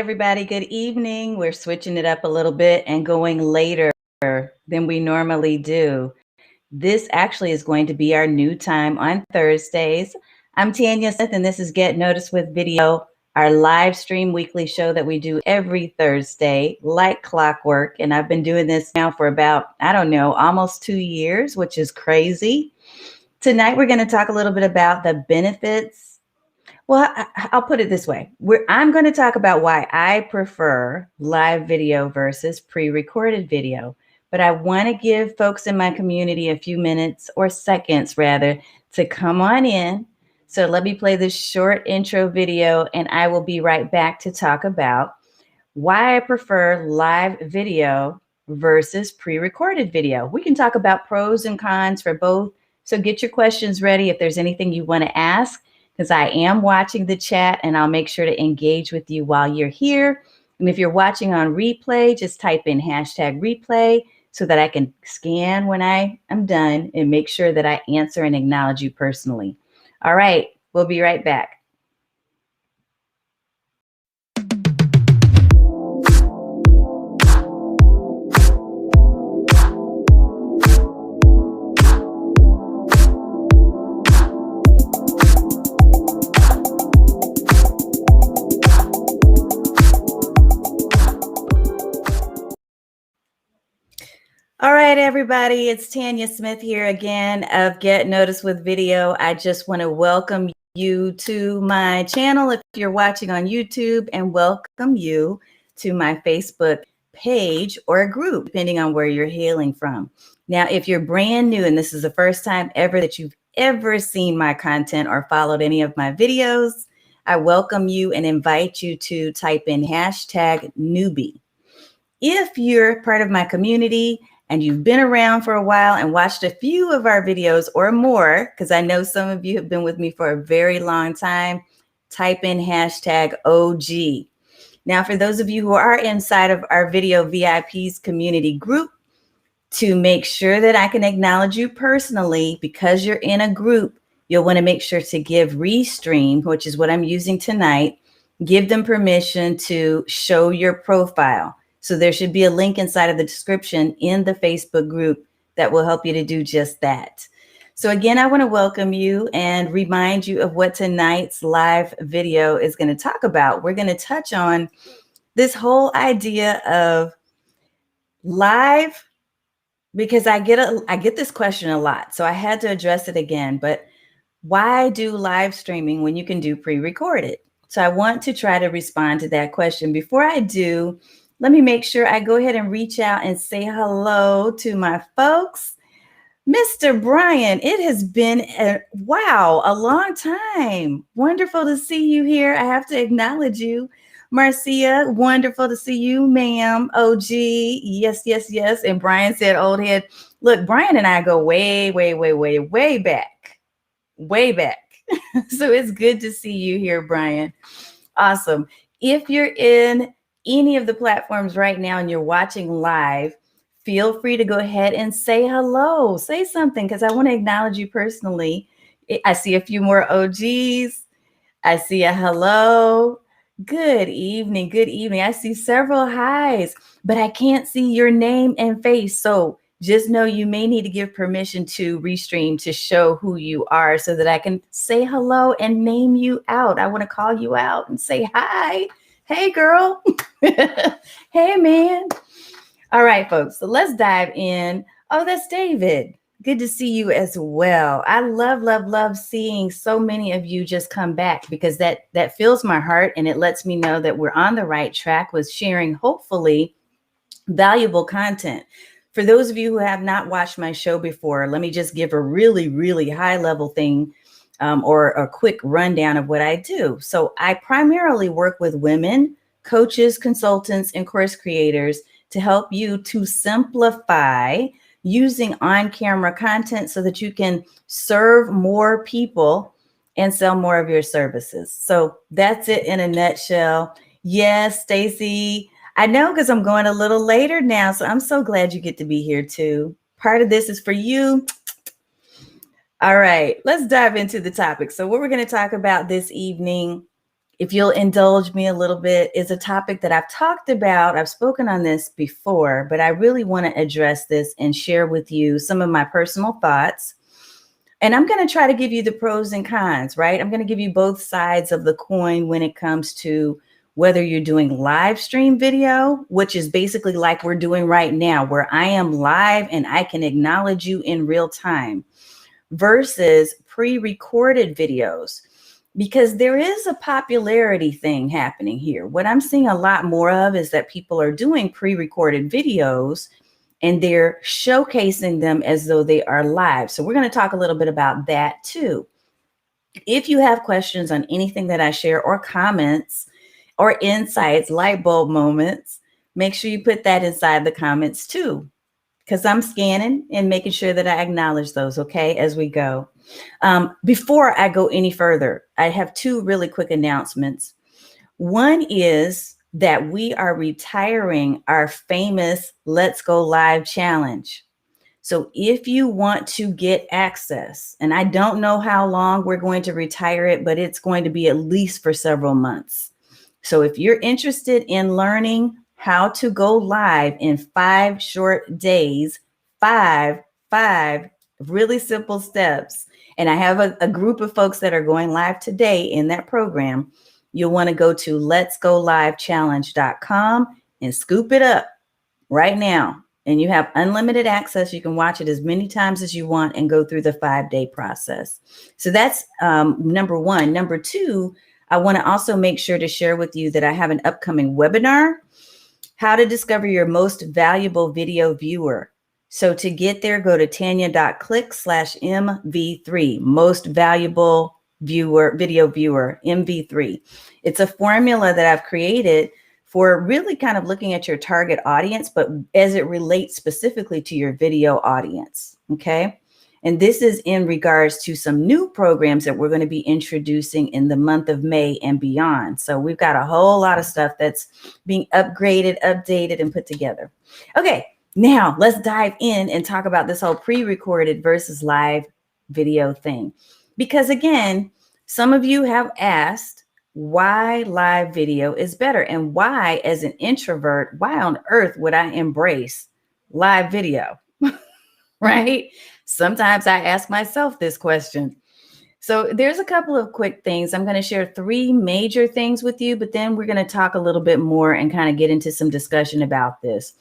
everybody. Good evening. We're switching it up a little bit and going later than we normally do. This actually is going to be our new time on Thursdays. I'm Tanya Smith, and this is Get Noticed with Video, our live stream weekly show that we do every Thursday, like clockwork. And I've been doing this now for about, almost 2 years, which is crazy. Tonight, we're going to talk a little bit about the benefits. Well, I'll put it this way. I'm going to talk about why I prefer live video versus pre-recorded video. But I want to give folks in my community a few minutes or seconds, rather, to come on in. So let me play this short intro video, and I will be right back to talk about why I prefer live video versus pre-recorded video. We can talk about pros and cons for both. So get your questions ready if there's anything you want to ask, because I am watching the chat and I'll make sure to engage with you while you're here. And if you're watching on replay, just type in hashtag replay so that I can scan when I am done and make sure that I answer and acknowledge you personally. All right, we'll be right back. All right, everybody, it's Tanya Smith here again of Get Noticed with Video. I just want to welcome you to my channel if you're watching on YouTube, and welcome you to my Facebook page or group, depending on where you're hailing from. Now, if you're brand new and this is the first time ever that you've ever seen my content or followed any of my videos, I welcome you and invite you to type in hashtag newbie. If you're part of my community and you've been around for a while and watched a few of our videos or more, because I know some of you have been with me for a very long time, type in hashtag OG. Now, for those of you who are inside of our Video VIPs community group, to make sure that I can acknowledge you personally, because you're in a group, you'll want to make sure to give Restream, which is what I'm using tonight, give them permission to show your profile. So there should be a link inside of the description in the Facebook group that will help you to do just that. So again, I want to welcome you and remind you of what tonight's live video is going to talk about. We're going to touch on this whole idea of live, because I get this question a lot. So I had to address it again. But why do live streaming when you can do pre-recorded? So I want to try to respond to that question. Before I do, let me make sure I go ahead and reach out and say hello to my folks. Mr. Brian, it has been a long time. Wonderful to see you here. I have to acknowledge you. Marcia, wonderful to see you, ma'am. OG, yes, yes, yes. And Brian said, old head. Look, Brian and I go way, way, way, way, way back. Way back. So it's good to see you here, Brian. Awesome. If you're in any of the platforms right now and you're watching live, feel free to go ahead and say hello. Say something, because I want to acknowledge you personally. I see a few more OGs. I see a hello. Good evening. Good evening. I see several highs, but I can't see your name and face. So just know you may need to give permission to Restream to show who you are so that I can say hello and name you out. I want to call you out and say hi. Hey, girl. Hey, man. All right, folks. So let's dive in. Oh, that's David. Good to see you as well. I love seeing so many of you just come back, because that fills my heart and it lets me know that we're on the right track with sharing, hopefully, valuable content. For those of you who have not watched my show before, let me just give a really, really high level thing. Or a quick rundown of what I do. So I primarily work with women, coaches, consultants, and course creators to help you to simplify using on-camera content so that you can serve more people and sell more of your services. So that's it in a nutshell. Yes, Stacy, I know, because I'm going a little later now. So I'm so glad you get to be here too. Part of this is for you. All right, let's dive into the topic. So what we're going to talk about this evening if you'll indulge me a little bit, is a topic that I've talked about. I've spoken on this before, but I really want to address this and share with you some of my personal thoughts. And I'm going to try to give you the pros and cons, right? I'm going to give you both sides of the coin when it comes to whether you're doing live stream video, which is basically like we're doing right now, where I am live and I can acknowledge you in real time, versus pre-recorded videos, because there is a popularity thing happening here. What I'm seeing a lot more of is that people are doing pre-recorded videos and they're showcasing them as though they are live. So we're going to talk a little bit about that too. If you have questions on anything that I share, or comments or insights, light bulb moments, make sure you put that inside the comments too, because I'm scanning and making sure that I acknowledge those, okay, as we go. Before I go any further, I have two really quick announcements. One is that we are retiring our famous Let's Go Live challenge. So if you want to get access, and I don't know how long we're going to retire it, but it's going to be at least for several months. So if you're interested in learning how to go live in 5 short days, five really simple steps, and I have a group of folks that are going live today in that program, you'll want to go to letsgolivechallenge.com and scoop it up right now. And you have unlimited access. You can watch it as many times as you want and go through the 5-day process. So that's number one. Number two, I want to also make sure to share with you that I have an upcoming webinar, how to discover your most valuable video viewer. So to get there, go to tanya.click/MV3, most valuable viewer, video viewer, MV3. It's a formula that I've created for really kind of looking at your target audience, but as it relates specifically to your video audience, okay? And this is in regards to some new programs that we're going to be introducing in the month of May and beyond. So we've got a whole lot of stuff that's being upgraded, updated, and put together. Okay, now let's dive in and talk about this whole pre-recorded versus live video thing. Because again, some of you have asked why live video is better, and why, as an introvert, why on earth would I embrace live video? Right? Sometimes I ask myself this question. So there's a couple of quick things. I'm going to share 3 major things with you, but then we're going to talk a little bit more and kind of get into some discussion about this.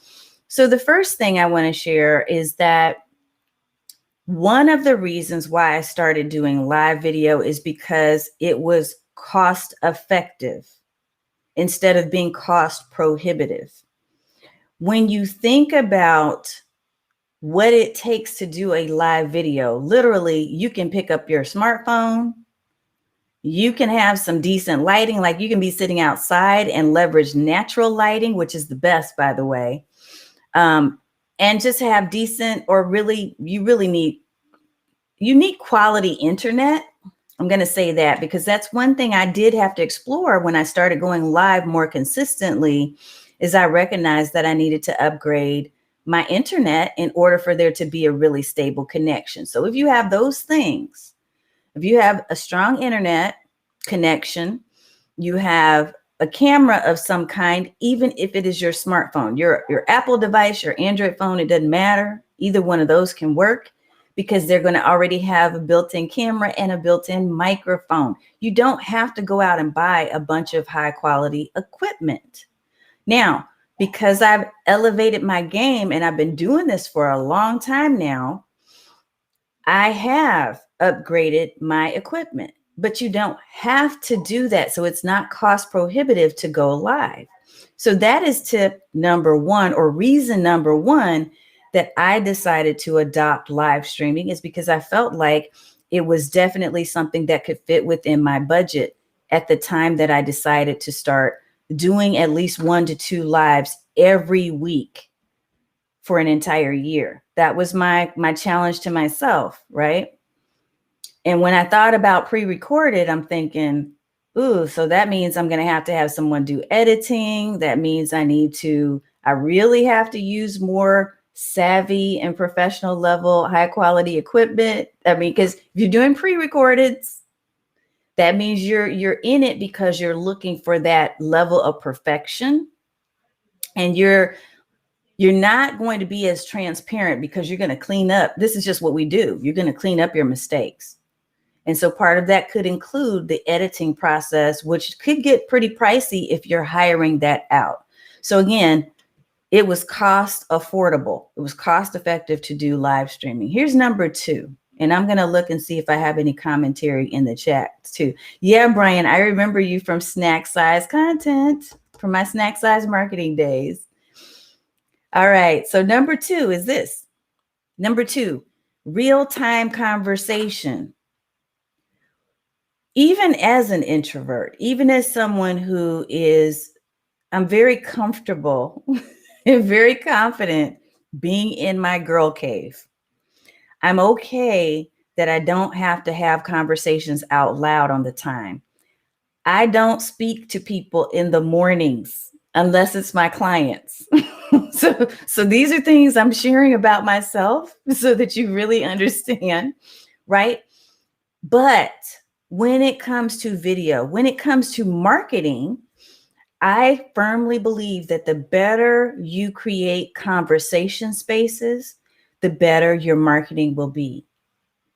So the first thing I want to share is that one of the reasons why I started doing live video is because it was cost effective instead of being cost prohibitive. When you think about what it takes to do a live video, literally, you can pick up your smartphone, you can have some decent lighting, like you can be sitting outside and leverage natural lighting, which is the best, by the way, and just have decent, or really, you need quality internet. I'm going to say that because that's one thing I did have to explore when I started going live more consistently, is I recognized that I needed to upgrade my internet in order for there to be a really stable connection. So if you have those things, if you have a strong internet connection, you have a camera of some kind, even if it is your smartphone, your Apple device, your Android phone, it doesn't matter. Either one of those can work, because they're going to already have a built-in camera and a built-in microphone. You don't have to go out and buy a bunch of high quality equipment. Now, because I've elevated my game and I've been doing this for a long time now, I have upgraded my equipment, but you don't have to do that. So it's not cost prohibitive to go live. So that is tip number 1, or reason number 1, that I decided to adopt live streaming, is because I felt like it was definitely something that could fit within my budget at the time that I decided to start doing at least 1 to 2 lives every week for an entire year. That was my challenge to myself, right? And when I thought about pre-recorded, I'm thinking, ooh, so that means I'm going to have someone do editing. That means I really have to use more savvy and professional level, high quality equipment. I mean, because if you're doing pre-recorded, That means you're in it because you're looking for that level of perfection, and you're not going to be as transparent because you're going to clean up. This is just what we do. You're going to clean up your mistakes. And so part of that could include the editing process, which could get pretty pricey if you're hiring that out. So again, it was cost affordable. It was cost effective to do live streaming. Here's number 2. And I'm going to look and see if I have any commentary in the chat too. Yeah, Brian, I remember you from Snack Size Content, from my Snack Size marketing days. All right. So number 2 is this. Number 2, real-time conversation. Even as an introvert, even as someone who is, I'm very comfortable and very confident being in my girl cave. I'm okay that I don't have to have conversations out loud on the time. I don't speak to people in the mornings unless it's my clients. So these are things I'm sharing about myself so that you really understand, right? But when it comes to video, when it comes to marketing, I firmly believe that the better you create conversation spaces, the better your marketing will be.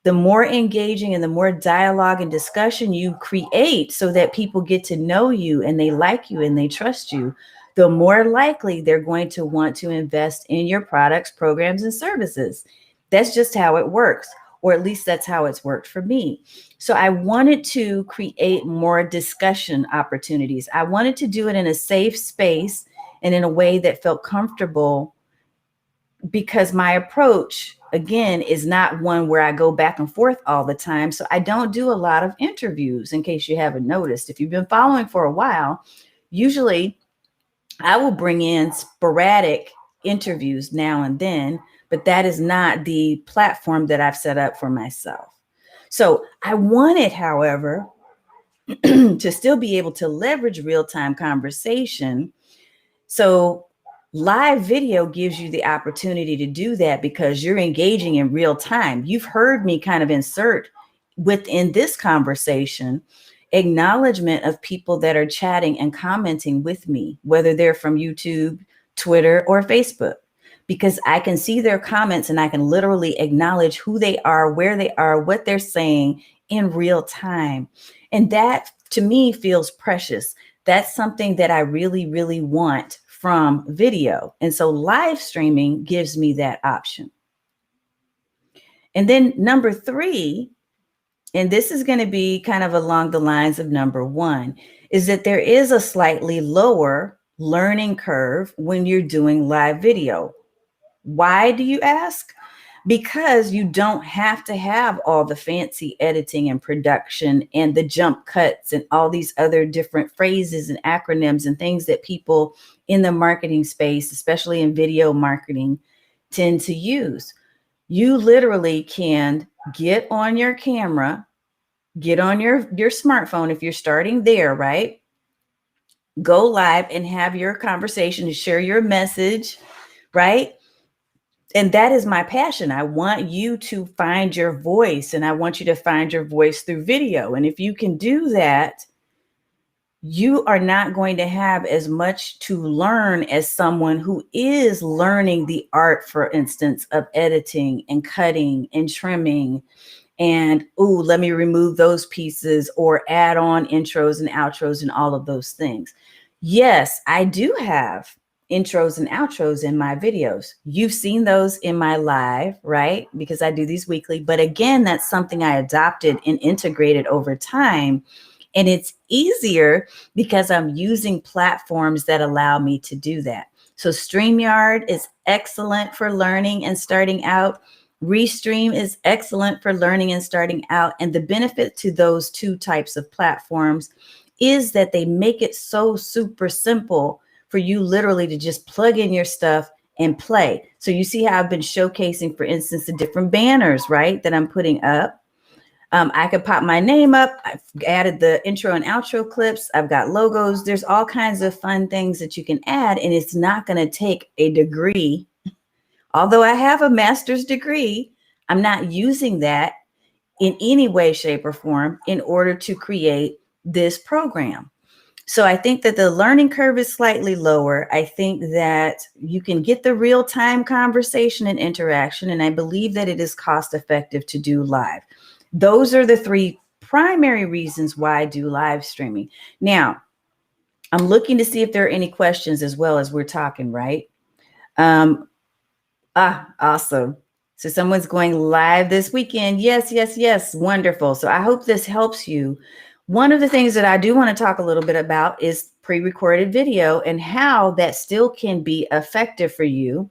The more engaging and the more dialogue and discussion you create so that people get to know you and they like you and they trust you, the more likely they're going to want to invest in your products, programs, and services. That's just how it works, or at least that's how it's worked for me. So I wanted to create more discussion opportunities. I wanted to do it in a safe space and in a way that felt comfortable, because my approach, again, is not one where I go back and forth all the time. So I don't do a lot of interviews, in case you haven't noticed. If you've been following for a while, usually I will bring in sporadic interviews now and then, but that is not the platform that I've set up for myself. So I wanted, however, to still be able to leverage real-time conversation. So live video gives you the opportunity to do that because you're engaging in real time. You've heard me kind of insert within this conversation acknowledgement of people that are chatting and commenting with me, whether they're from YouTube, Twitter, or Facebook, because I can see their comments and I can literally acknowledge who they are, where they are, what they're saying in real time. And that to me feels precious. That's something that I really, really want from video. And so live streaming gives me that option. And then number 3, and this is going to be kind of along the lines of number 1, is that there is a slightly lower learning curve when you're doing live video. Why, do you ask? Because you don't have to have all the fancy editing and production and the jump cuts and all these other different phrases and acronyms and things that people in the marketing space, especially in video marketing, tend to use. You literally can get on your camera, get on your smartphone if you're starting there, right? Go live and have your conversation and share your message, right? And that is my passion. I want you to find your voice, and I want you to find your voice through video. And if you can do that, you are not going to have as much to learn as someone who is learning the art, for instance, of editing and cutting and trimming and, ooh, let me remove those pieces or add on intros and outros and all of those things. Yes, I do have intros and outros in my videos. You've seen those in my live, right? Because I do these weekly. But again, that's something I adopted and integrated over time. And it's easier because I'm using platforms that allow me to do that. So StreamYard is excellent for learning and starting out. Restream is excellent for learning and starting out. And the benefit to those 2 types of platforms is that they make it so super simple for you literally to just plug in your stuff and play. So you see how I've been showcasing, for instance, the different banners, right, that I'm putting up. I could pop my name up. I've added the intro and outro clips. I've got logos. There's all kinds of fun things that you can add, and it's not going to take a degree. Although I have a master's degree, I'm not using that in any way, shape, or form in order to create this program. So I think that the learning curve is slightly lower. I think that you can get the real-time conversation and interaction, and I believe that it is cost-effective to do live. Those are the three primary reasons why I do live streaming. Now, I'm looking to see if there are any questions as well as we're talking, right? Awesome. So someone's going live this weekend. Yes, yes, yes. Wonderful. So I hope this helps you. One of the things that I do want to talk a little bit about is pre-recorded video and how that still can be effective for you.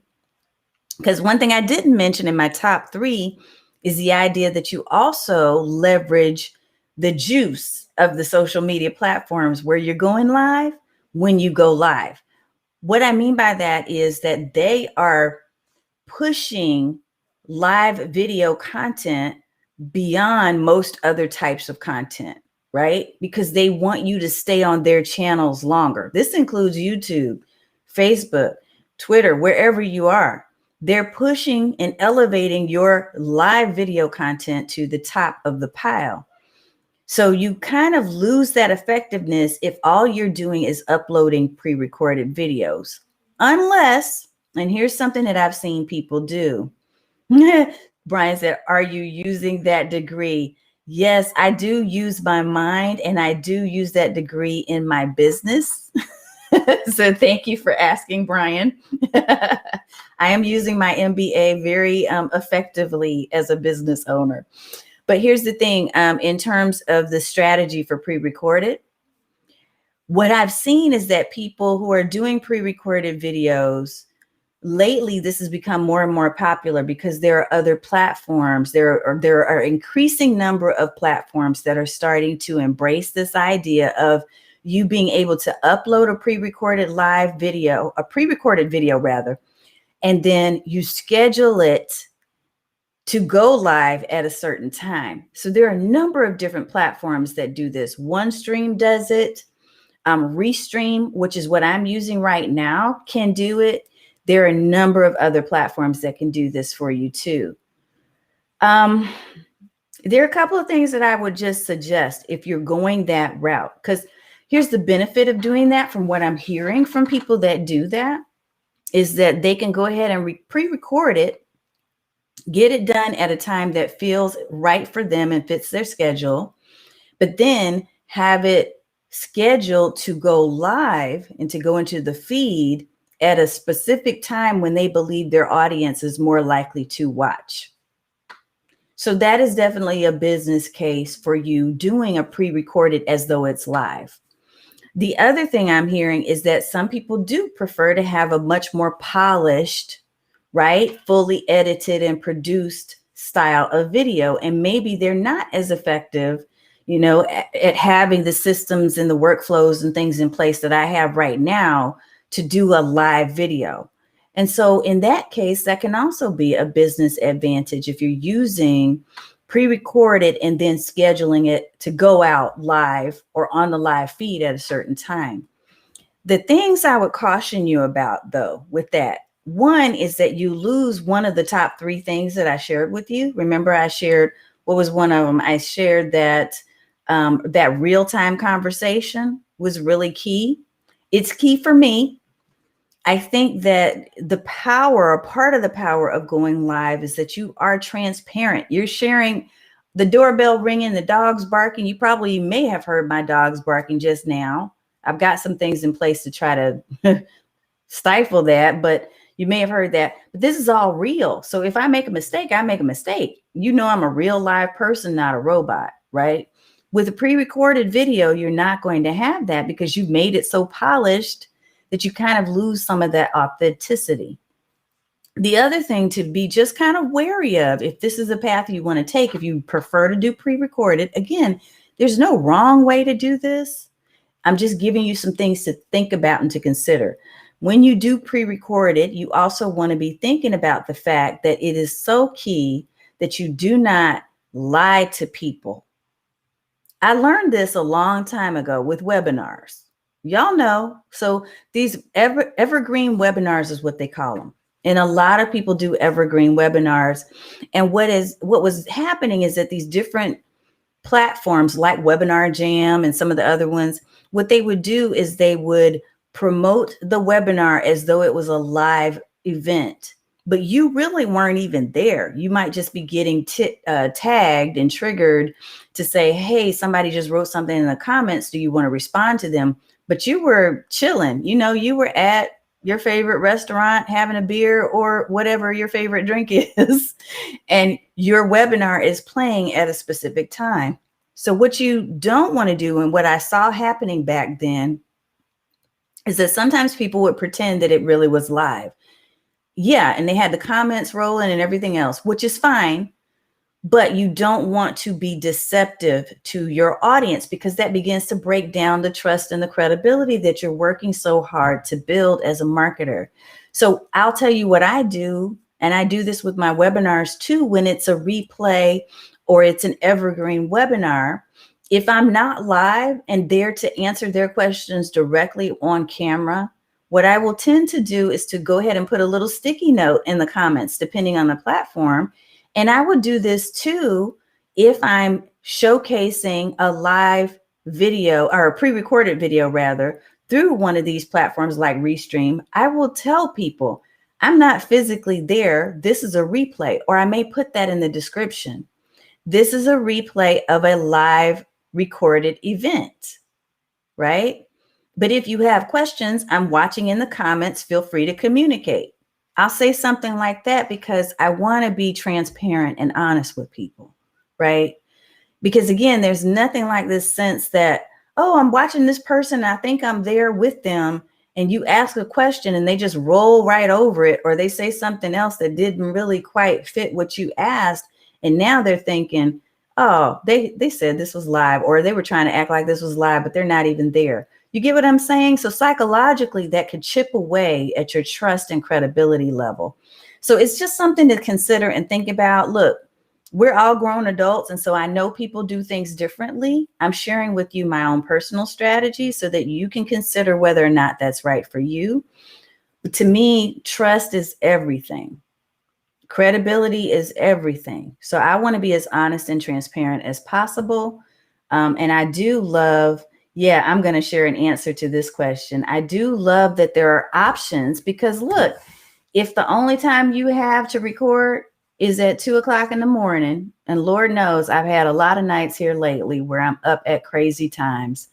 Because one thing I didn't mention in my top 3 is the idea that you also leverage the juice of the social media platforms where you're going live when you go live. What I mean by that is that they are pushing live video content beyond most other types of content, right? Because they want you to stay on their channels longer. This includes YouTube, Facebook, Twitter, wherever you are. They're pushing and elevating your live video content to the top of the pile. So you kind of lose that effectiveness if all you're doing is uploading pre-recorded videos. Unless, and here's something that I've seen people do. Brian said, are you using that degree? Yes, I do use my mind, and I do use that degree in my business. So thank you for asking, Brian. I am using my MBA very effectively as a business owner. But here's the thing, in terms of the strategy for pre-recorded, what I've seen is that people who are doing pre-recorded videos, lately this has become more and more popular because there are other platforms. There are increasing number of platforms that are starting to embrace this idea of you being able to upload a pre-recorded video rather, and then you schedule it to go live at a certain time. So there are a number of different platforms that do this. OneStream does it. Restream, which is what I'm using right now, can do it. There are a number of other platforms that can do this for you too. There are a couple of things that I would just suggest if you're going that route, because here's the benefit of doing that from what I'm hearing from people that do that, is that they can go ahead and pre-record it, get it done at a time that feels right for them and fits their schedule, but then have it scheduled to go live and to go into the feed at a specific time when they believe their audience is more likely to watch. So that is definitely a business case for you doing a pre-recorded as though it's live. The other thing I'm hearing is that some people do prefer to have a much more polished, right, fully edited and produced style of video. And maybe they're not as effective, you know, at having the systems and the workflows and things in place that I have right now to do a live video. And so in that case, that can also be a business advantage if you're using pre-recorded and then scheduling it to go out live or on the live feed at a certain time. The things I would caution you about, though, with that, one is that you lose one of the top 3 things that I shared with you. Remember, I shared, what was one of them? I shared that that real-time conversation was really key. It's key for me. I think that the power, or part of the power of going live, is that you are transparent. You're sharing the doorbell ringing, the dogs barking. You probably may have heard my dogs barking just now. I've got some things in place to try to stifle that, but you may have heard that. But this is all real. So if I make a mistake, I make a mistake. You know, I'm a real live person, not a robot, right? With a pre-recorded video, you're not going to have that because you've made it so polished that you kind of lose some of that authenticity. The other thing to be just kind of wary of, if this is a path you want to take, if you prefer to do pre-recorded, again, there's no wrong way to do this. I'm just giving you some things to think about and to consider. When you do pre-recorded, you also want to be thinking about the fact that it is so key that you do not lie to people. I learned this a long time ago with webinars. Y'all know. So these evergreen webinars is what they call them. And a lot of people do evergreen webinars. And what was happening is that these different platforms like Webinar Jam and some of the other ones, what they would do is they would promote the webinar as though it was a live event, but you really weren't even there. You might just be getting tagged and triggered to say, hey, somebody just wrote something in the comments. Do you want to respond to them? But you were chilling. You were at your favorite restaurant having a beer or whatever your favorite drink is. And your webinar is playing at a specific time. So what you don't want to do, and what I saw happening back then, is that sometimes people would pretend that it really was live. Yeah, and they had the comments rolling and everything else, which is fine. But you don't want to be deceptive to your audience, because that begins to break down the trust and the credibility that you're working so hard to build as a marketer. So I'll tell you what I do, and I do this with my webinars too, when it's a replay or it's an evergreen webinar. If I'm not live and there to answer their questions directly on camera, what I will tend to do is to go ahead and put a little sticky note in the comments, depending on the platform. And I would do this too if I'm showcasing a live video, or a pre-recorded video rather, through one of these platforms like Restream. I will tell people, I'm not physically there. This is a replay, or I may put that in the description. This is a replay of a live recorded event, right? But if you have questions, I'm watching in the comments. Feel free to communicate. I'll say something like that because I want to be transparent and honest with people, right? Because again, there's nothing like this sense that, oh, I'm watching this person, I think I'm there with them, and you ask a question and they just roll right over it, or they say something else that didn't really quite fit what you asked, and now they're thinking, oh, they said this was live, or they were trying to act like this was live, but they're not even there. You get what I'm saying? So psychologically, that could chip away at your trust and credibility level. So it's just something to consider and think about. Look, we're all grown adults, and so I know people do things differently. I'm sharing with you my own personal strategy so that you can consider whether or not that's right for you. But to me, trust is everything. Credibility is everything. So I want to be as honest and transparent as possible. And I do love, yeah, I'm going to share an answer to this question. I do love that there are options, because look, if the only time you have to record is at 2 o'clock in the morning, and Lord knows I've had a lot of nights here lately where I'm up at crazy times.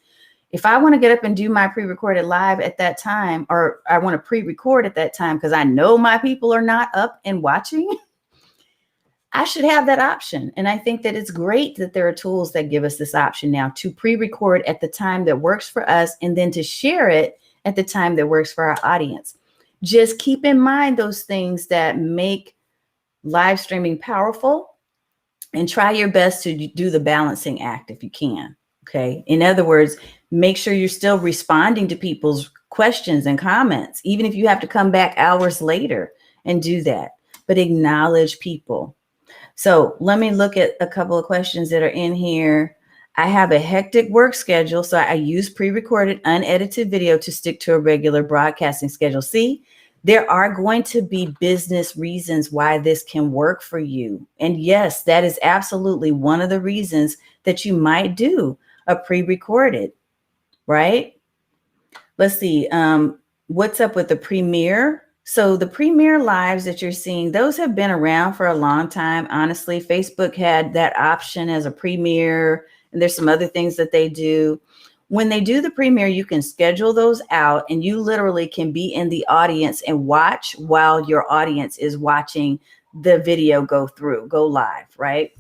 If I want to get up and do my pre-recorded live at that time, or I want to pre-record at that time because I know my people are not up and watching, I should have that option. And I think that it's great that there are tools that give us this option now to pre-record at the time that works for us, and then to share it at the time that works for our audience. Just keep in mind those things that make live streaming powerful, and try your best to do the balancing act if you can. Okay. In other words, make sure you're still responding to people's questions and comments, even if you have to come back hours later and do that, but acknowledge people. So let me look at a couple of questions that are in here. I have a hectic work schedule, so I use pre-recorded, unedited video to stick to a regular broadcasting schedule. See, there are going to be business reasons why this can work for you. And yes, that is absolutely one of the reasons that you might do a pre-recorded, right? Let's see. What's up with the premiere? So the premiere lives that you're seeing, those have been around for a long time. Honestly, Facebook had that option as a premiere, and there's some other things that they do. When they do the premiere, you can schedule those out, and you literally can be in the audience and watch while your audience is watching the video go live, right?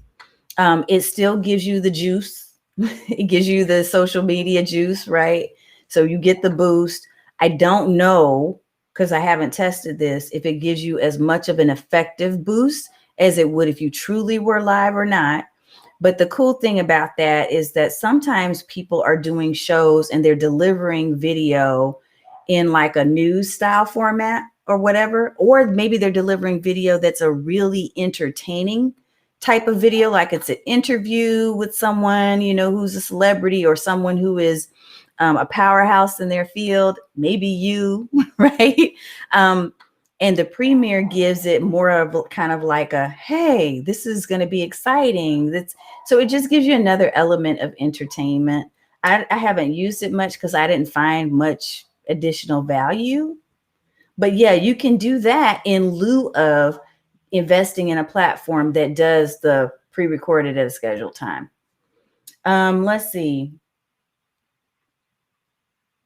It still gives you the juice. It gives you the social media juice, right? So you get the boost. I don't know, because I haven't tested this, if it gives you as much of an effective boost as it would if you truly were live or not. But the cool thing about that is that sometimes people are doing shows and they're delivering video in like a news style format or whatever, or maybe they're delivering video that's a really entertaining type of video, like it's an interview with someone, who's a celebrity, or someone who is a powerhouse in their field, maybe you, right? And the premiere gives it more of kind of like a, hey, this is going to be exciting. So it just gives you another element of entertainment. I haven't used it much because I didn't find much additional value. But yeah, you can do that in lieu of investing in a platform that does the pre-recorded at a scheduled time. Let's see.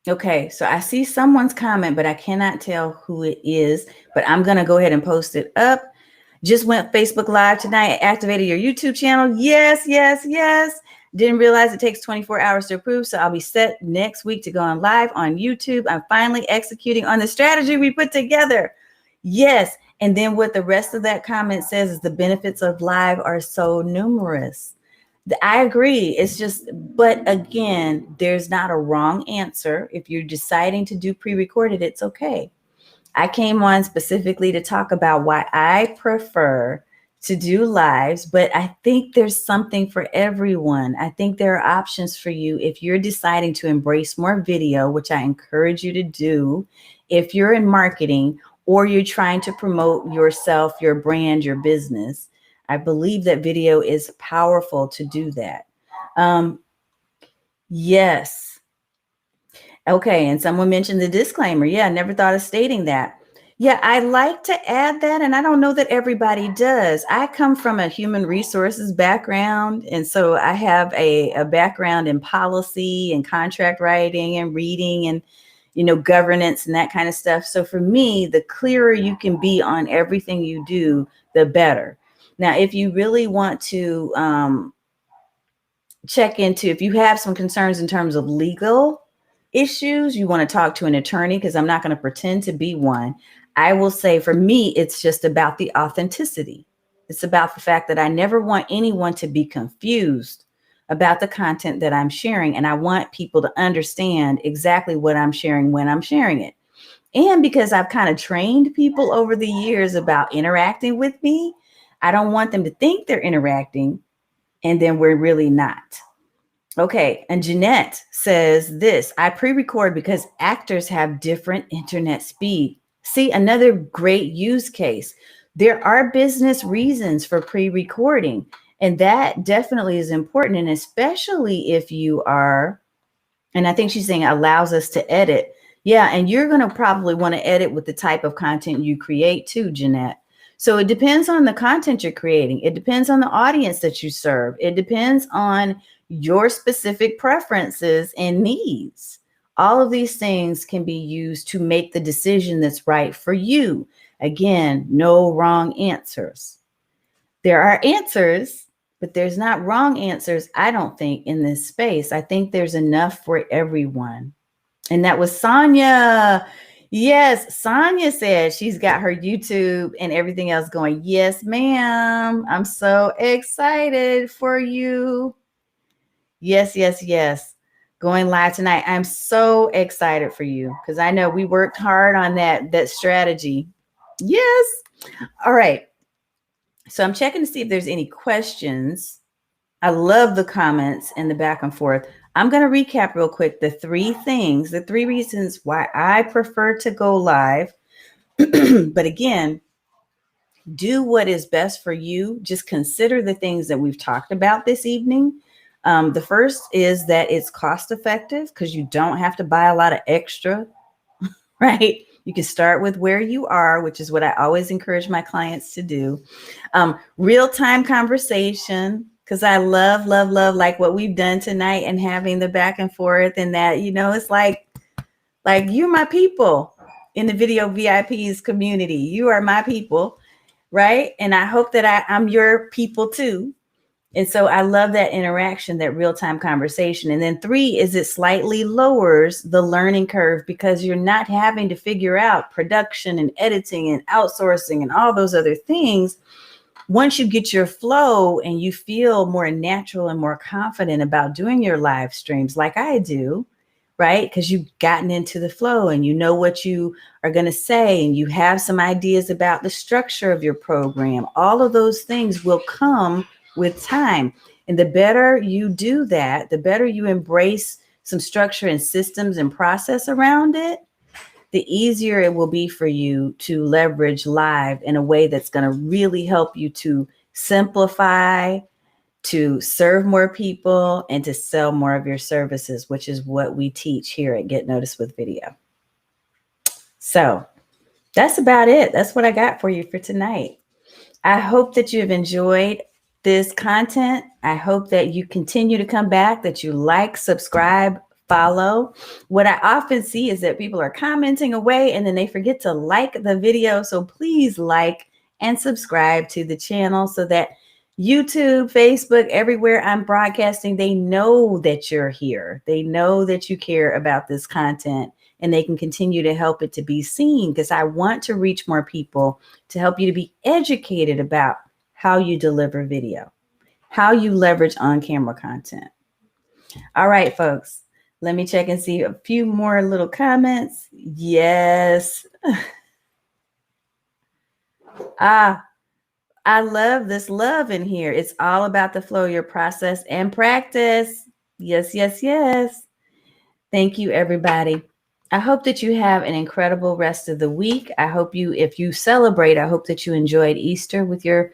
Okay, so I see someone's comment, but I cannot tell who it is, but I'm going to go ahead and post it up. Just went Facebook Live tonight, activated your YouTube channel. Yes, yes, yes. Didn't realize it takes 24 hours to approve, so I'll be set next week to go on live on YouTube. I'm finally executing on the strategy we put together. Yes, and then what the rest of that comment says is the benefits of live are so numerous. I agree. It's just, but again, there's not a wrong answer. If you're deciding to do pre-recorded, it's okay. I came on specifically to talk about why I prefer to do lives, but I think there's something for everyone. I think there are options for you if you're deciding to embrace more video, which I encourage you to do. If you're in marketing or you're trying to promote yourself, your brand, your business, I believe that video is powerful to do that. Yes. Okay, and someone mentioned the disclaimer. Yeah, I never thought of stating that. Yeah, I like to add that, and I don't know that everybody does. I come from a human resources background, and so I have a background in policy and contract writing and reading and, governance and that kind of stuff. So for me, the clearer you can be on everything you do, the better. Now, if you really want to check into, if you have some concerns in terms of legal issues, you want to talk to an attorney, because I'm not going to pretend to be one. I will say for me, it's just about the authenticity. It's about the fact that I never want anyone to be confused about the content that I'm sharing. And I want people to understand exactly what I'm sharing when I'm sharing it. And because I've kind of trained people over the years about interacting with me, I don't want them to think they're interacting and then we're really not. Okay, and Jeanette says this: I pre-record because actors have different internet speed. See, another great use case. There are business reasons for pre-recording, and that definitely is important, and especially if you are, and I think she's saying allows us to edit. Yeah, and you're going to probably want to edit with the type of content you create too, Jeanette. So it depends on the content you're creating. It depends on the audience that you serve. It depends on your specific preferences and needs. All of these things can be used to make the decision that's right for you. Again, no wrong answers. There are answers, but there's not wrong answers, I don't think, in this space. I think there's enough for everyone. And that was Sonia. Yes, Sonia said she's got her YouTube and everything else going. Yes, ma'am. I'm so excited for you. Yes, yes, yes. Going live tonight. I'm so excited for you because I know we worked hard on that strategy. Yes. All right. So I'm checking to see if there's any questions. I love the comments and the back and forth. I'm going to recap real quick the three reasons why I prefer to go live. But again, do what is best for you. Just consider the things that we've talked about this evening. The first is that it's cost effective because you don't have to buy a lot of extra, right? You can start with where you are, which is what I always encourage my clients to do. Real-time conversation, because I love like what we've done tonight and having the back and forth and that, it's like you're my people in the Video VIPs community. You are my people, right? And I hope that I'm your people too. And so I love that interaction, that real-time conversation. And then 3 is it slightly lowers the learning curve because you're not having to figure out production and editing and outsourcing and all those other things. Once you get your flow and you feel more natural and more confident about doing your live streams like I do, right? Because you've gotten into the flow and you know what you are going to say and you have some ideas about the structure of your program. All of those things will come with time. And the better you do that, the better you embrace some structure and systems and process around it, the easier it will be for you to leverage live in a way that's going to really help you to simplify, to serve more people, and to sell more of your services, which is what we teach here at Get Noticed with Video. So that's about it. That's what I got for you for tonight. I hope that you have enjoyed this content. I hope that you continue to come back, that you like, subscribe, follow. What I often see is that people are commenting away and then they forget to like the video. So please like and subscribe to the channel so that YouTube, Facebook, everywhere I'm broadcasting, they know that you're here. They know that you care about this content, and they can continue to help it to be seen, because I want to reach more people to help you to be educated about how you deliver video, how you leverage on-camera content. All right, folks, let me check and see a few more little comments. Yes. I love this love in here. It's all about the flow, your process and practice. Yes, yes, yes. Thank you, everybody. I hope that you have an incredible rest of the week. I hope you, if you celebrate, I hope that you enjoyed Easter with your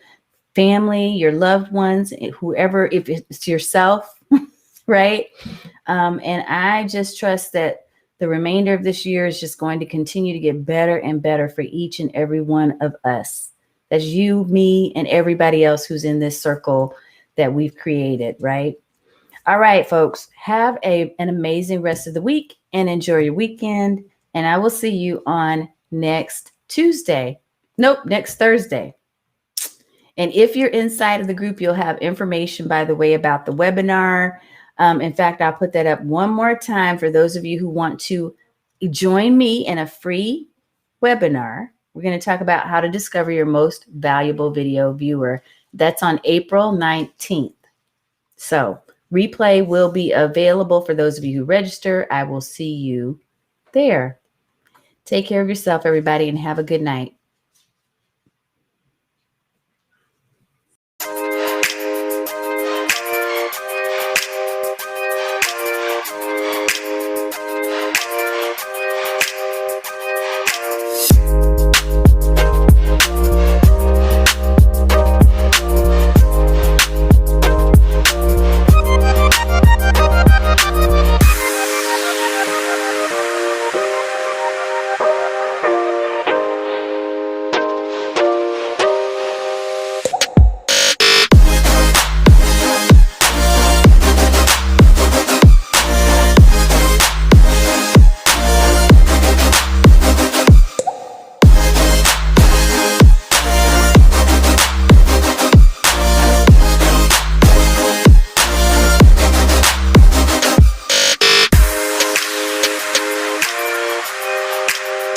family, your loved ones, whoever, if it's yourself, right? And I just trust that the remainder of this year is just going to continue to get better and better for each and every one of us. That's you, me, and everybody else who's in this circle that we've created, right? All right, folks, have an amazing rest of the week and enjoy your weekend. And I will see you on next Thursday. And if you're inside of the group, you'll have information, by the way, about the webinar. In fact, I'll put that up one more time for those of you who want to join me in a free webinar. We're going to talk about how to discover your most valuable video viewer. That's on April 19th. So replay will be available for those of you who register. I will see you there. Take care of yourself, everybody, and have a good night.